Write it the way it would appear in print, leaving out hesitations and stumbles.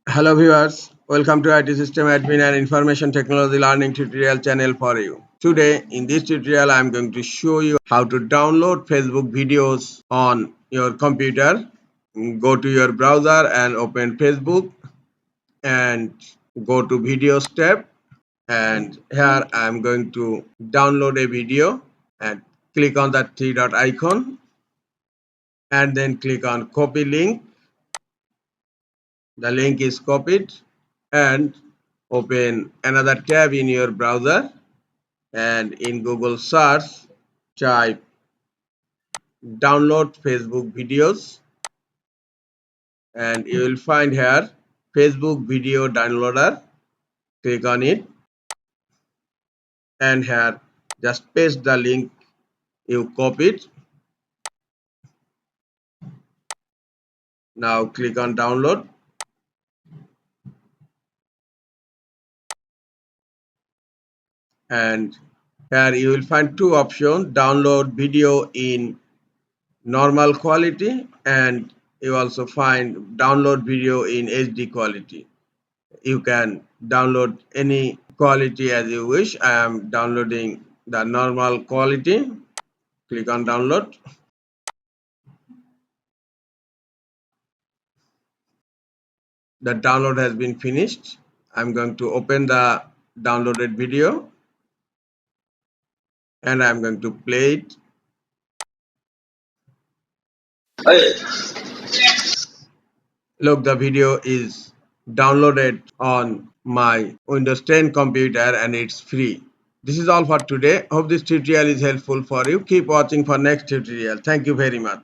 Hello viewers, welcome to IT System Admin and Information Technology Learning tutorial channel for you. Today in this tutorial I am going to show you how to download Facebook videos on your computer. Go to your browser and open Facebook and go to videos tab, and here I am going to download a video and click on that three dot icon and then click on copy link. The link is copied, and open another tab in your browser, and in Google search type download Facebook videos, and you will find here Facebook video downloader. Click on it, and here just paste the link you copied. Now click on download, and here you will find two options: download video in normal quality, and you also find download video in HD quality. You can download any quality as you wish. I am downloading the normal quality. Click on download. The download has been finished. I'm going to open the downloaded video and I'm going to play it. Look, the video is downloaded on my Windows 10 computer and it's free. This is all for today. Hope this tutorial is helpful for you. Keep watching for next tutorial. Thank you very much.